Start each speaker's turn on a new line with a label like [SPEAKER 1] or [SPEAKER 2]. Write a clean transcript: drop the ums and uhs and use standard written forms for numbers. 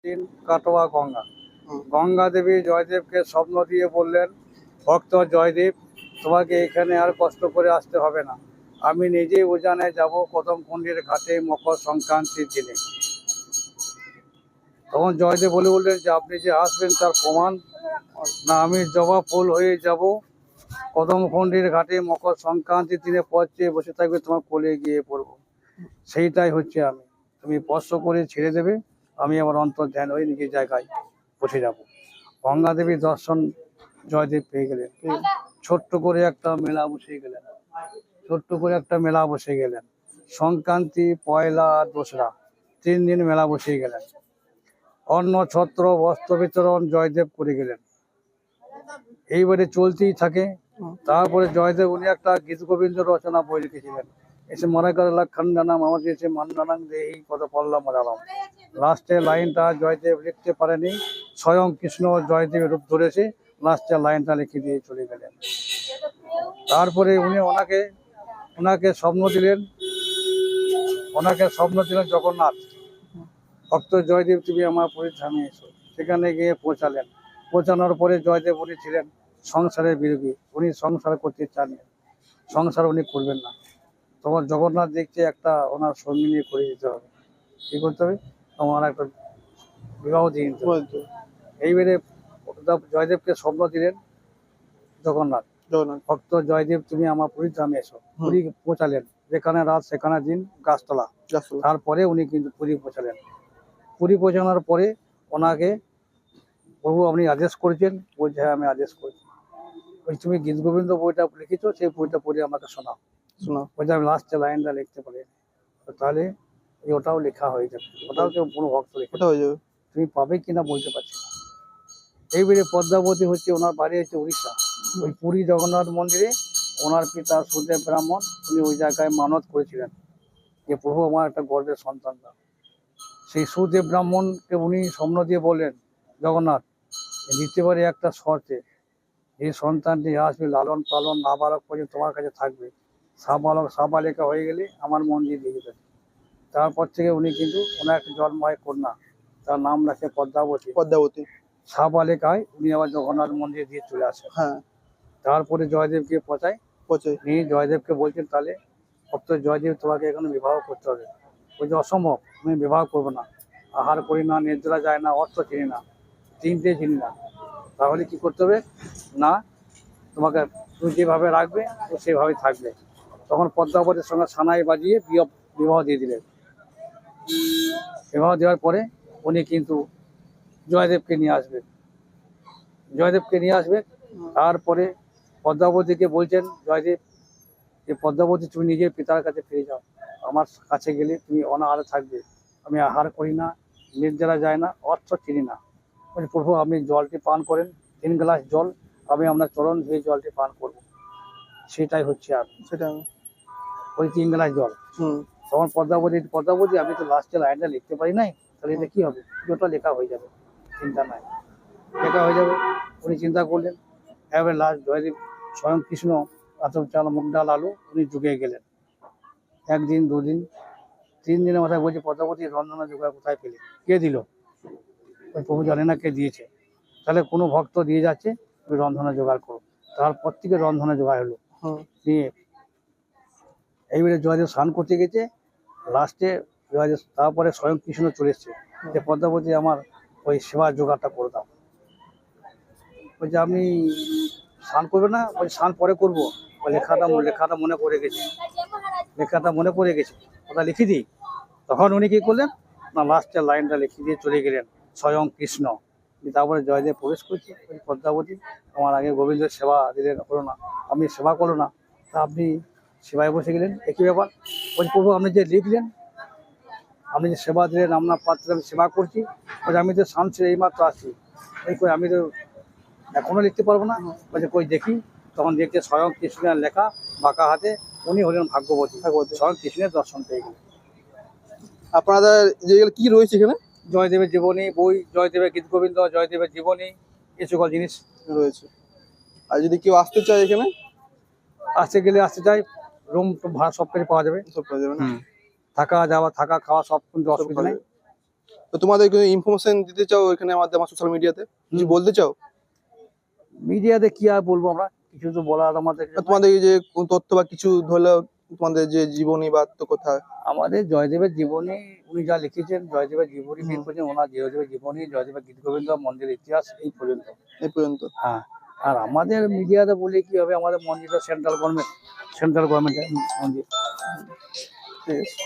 [SPEAKER 1] দিন কাটোয়া গঙ্গা গঙ্গা দেবী জয়দেবকে স্বপ্ন দিয়ে বললেন, ভক্ত জয়দেব, তোমাকে এখানে আর কষ্ট করে আসতে হবে না, আমি নিজেই উজানে যাব কদমকুণ্ডের ঘাটে মকর সংক্রান্তির দিনে। তখন জয়দেব বলে বললেন যে আপনি যে আসবেন তার প্রমাণ না, আমি জবা ফুল হয়ে যাব কদমকুণ্ডের ঘাটে মকর সংক্রান্তির দিনে পথ চেয়ে বসে থাকবে, তোমার কোলে গিয়ে পড়বো। সেইটাই হচ্ছে আমি, তুমি স্পর্শ করে ছেড়ে দেবে, আমি আমার অন্তর ধ্যান হয়ে নিজের জায়গায় বসে যাব। গঙ্গা দেবীর দর্শন জয়দেব পেয়ে গেলেন। ছোট্ট করে একটা মেলা বসে গেলেন, সংক্রান্তি, পয়লা আর দোসরা 3 দিন মেলা বসে গেলেন। অন্ন ছত্র বস্ত্র বিতরণ জয়দেব করে গেলেন। এইবারে চলতেই থাকে। তারপরে জয়দেব উনি একটা গীত গোবিন্দ রচনা বই লিখেছিলেন, এসে মনে করে লক্ষণদানাম আমাদের এসে মান্নানাং দেহি কত পল্লব মরালাম। লাস্টের লাইনটা জয়দেব লিখতে পারেনি, স্বয়ং কৃষ্ণ জয়দেবের রূপ ধরেছে, লাস্টের লাইনটা লিখে দিয়ে চলে গেলেন। তারপরে উনি ওনাকে স্বপ্ন দিলেন জগন্নাথ, ভক্ত জয়দেব তুমি আমার পরিধামে এসো। সেখানে গিয়ে পৌঁছানোর পরে জয়দেব উনি ছিলেন সংসারের বিরোধী, উনি সংসার করতে চাননি, সংসার উনি করবেন না। তখন জগন্নাথ দেখছে একটা ওনার সঙ্গী নিয়ে করে দিতে হবে, কি করতে হবে, আমার একটা বিবাহ দিয়ে দিতে হবে। এইবারে জয়দেবকে স্বপ্ন দিলেন জগন্নাথ, ভক্ত জয়দেব তুমি আমার পুরীর ধামে এসো। পুরী পৌঁছালেন, যেখানে রাত সেখানে দিন, গাছতলা। তারপরে উনি কিন্তু পুরী পৌঁছালেন। পুরী পৌঁছানোর পরে ওনাকে প্রভু আপনি আদেশ করেছেন, বলছে হ্যাঁ আমি আদেশ করেছি। ওই তুমি গীত গোবিন্দ বইটা লিখেছো, সেই বইটা পড়ে আমাকে শোনাও। বলছে আমি লাস্টে লাইনটা লিখতে পারি, তাহলে ওটাও লেখা হয়ে যাবে, ওটাও কেউ কোনো ভক্ত লেখা হয়ে যাবে, তুমি পাবে কিনা বলতে পারছি না। এইবারে পদ্মাবতী হচ্ছে ওনার বাড়ি হচ্ছে উড়িষ্যা। ওই পুরী জগন্নাথ মন্দিরে ওনার পিতা সুদেব ব্রাহ্মণ, উনি ওই জায়গায় মানত করেছিলেন যে প্রভু আমার একটা গর্বের সন্তান দাও। সেই সুদেব ব্রাহ্মণকে উনি স্বপ্ন দিয়ে বললেন, জগন্নাথ দিতে পারে একটা শর্তে, এই সন্তানটি আসবে লালন পালন নাবালক পর্যন্ত তোমার কাছে থাকবে, সাবালিকা হয়ে গেলে আমার মন্দির দিয়ে দেবে। তারপর থেকে উনি কিন্তু ওনার একটা জন্ম হয় কন্যা, তার নাম রাখে পদ্মাবতী। সাবালিকায় উনি আবার জগন্নাথ মন্দির দিয়ে চলে আসেন। হ্যাঁ, তারপরে জয়দেবকে পচায় নিয়ে জয়দেবকে বলছেন, তাহলে ভক্ত জয়দেব তোমাকে এখানে বিবাহ করতে হবে। বলছে অসম্ভব, আমি বিবাহ করবো না, আহার করি না, নিদ্রা যায় না, অর্থ চিনি না, চিনতে চিনি না। তাহলে কি করতে হবে না, তোমাকে তুমি যেভাবে রাখবে ও সেভাবেই থাকবে। তখন পদ্মাবতীর সঙ্গে সানাই বাজিয়ে বিবাহ দিয়ে দিলেন। বিবাহ দেওয়ার পরে উনি কিন্তু জয়দেবকে নিয়ে আসবেন। তারপরে পদ্মাবতীকে বলছেন জয়দেব যে পদ্মাবতী তুমি নিজের পিতার কাছে ফিরে যাও, আমার কাছে গেলে তুমি অনাহারে থাকবে, আমি আহার করি না, নির্জলা যায় না, অর্থ চিনি না। বলছি প্রভু আপনি জলটি পান করেন, 3 গ্লাস জল, আমি আপনার চরণ ধুয়ে জলটি পান করব, সেটাই হচ্ছে আর সেটা ওই 3 গ্লাস জল। তখন পদ্মাবতী আমি তো লাস্টে লাইনটা লিখতে পারি নাই, তাহলে এটা কি হবে, ওটা লেখা হয়ে যাবে, চিন্তা নাই, লেখা হয়ে যাবে। উনি চিন্তা করলেন। এবারে লাস্ট জয়দেব স্বয়ং কৃষ্ণ আতপ চাল মুখ ডাল আলু উনি যুগে গেলেন। 1 দিন 2 দিন 3 দিনের মাথায় বলছে পদ্মাবতী রন্ধনা জোগাড় কোথায় পেলে, কে দিল? ওই প্রভু জানে না কে দিয়েছে। তাহলে কোনো ভক্ত দিয়ে যাচ্ছে, ওই রন্ধনা জোগাড় করো। তারপর থেকে রন্ধনা জোগাড় হলো দিয়ে এইবারে জয়দেব স্নান করতে গেছে, লাস্টে জয়দেব তারপরে স্বয়ং কৃষ্ণ চলে এসছে যে পদ্মাবতী আমার ওই সেবা জোগাড়টা করে দাও। বলছে আপনি স্নান করবে না? বলছে স্নান পরে করবো, লেখাটা মনে পড়ে গেছে, ওটা লিখে দিই। তখন উনি কি করলেন না, লাস্টের লাইনটা লিখে দিয়ে চলে গেলেন স্বয়ং কৃষ্ণ। তারপরে জয়দেব প্রবেশ করছে, পদ্মাবতী আমার আগে গোবিন্দের সেবা দিলেন, করো না, আপনি সেবা করো না, তা আপনি সেবায় বসে গেলেন, একই ব্যাপার। ওই প্রভু আপনি যে লিখলেন, আপনি যে সেবা দিলেন, আপনার পাত্রে আমি সেবা করছি, বলছে আমি তো স্নান ছেড়ে এইমাত্র আসছি, কই আমি তো এখনো লিখতে পারবো না। বলছে কই দেখি। তখন দেখছে স্বয়ং কৃষ্ণের লেখা বাঁকা হাতে, উনি হলেন ভাগ্যবতী, স্বয়ং কৃষ্ণের দর্শন পেয়ে গেলেন।
[SPEAKER 2] আপনাদের যেগুলো কি রয়েছে এখানে?
[SPEAKER 1] জয়দেবের জীবনী বই, জয়দেবের গীত গোবিন্দ, জয়দেবের জীবনী, এই সকল জিনিস রয়েছে।
[SPEAKER 2] আর যদি কেউ আসতে চায় এখানে,
[SPEAKER 1] আসতে চাই, রুম ভাড়া সব কিছু পাওয়া যাবে,
[SPEAKER 2] সব পাওয়া যাবে না?
[SPEAKER 1] থাকা খাওয়া সব, কিন্তু অসুবিধা নেই।
[SPEAKER 2] তো তোমাদের কোনো ইনফরমেশন দিতে চাও এখানে আমাদের আমার সোশ্যাল মিডিয়াতে কিছু বলতে চাও?
[SPEAKER 1] মিডিয়াতে কি আর বলবো আমরা, কিছু তো বলার আমাদের কিছু নাই।
[SPEAKER 2] তোমাদের এই যে কোন তথ্য বা কিছু ধরলো তোমাদের যে জীবনী বা আত্মকথা?
[SPEAKER 1] আমাদের জয়দেবের জীবনী, উনি যা লিখেছেন জয়দেবের জীবনী বের করেছেন, ওনার জয়দেবের জীবনী, জয়দেবের গীত গোবিন্দ মন্দিরের ইতিহাস, এই পর্যন্ত।
[SPEAKER 2] এই পর্যন্ত?
[SPEAKER 1] হ্যাঁ, আর আমাদের মিডিয়াতে বলে কি হবে, আমাদের মন্দিরটা সেন্ট্রাল গভর্নমেন্টের মন্দির।
[SPEAKER 2] ঠিক আছে।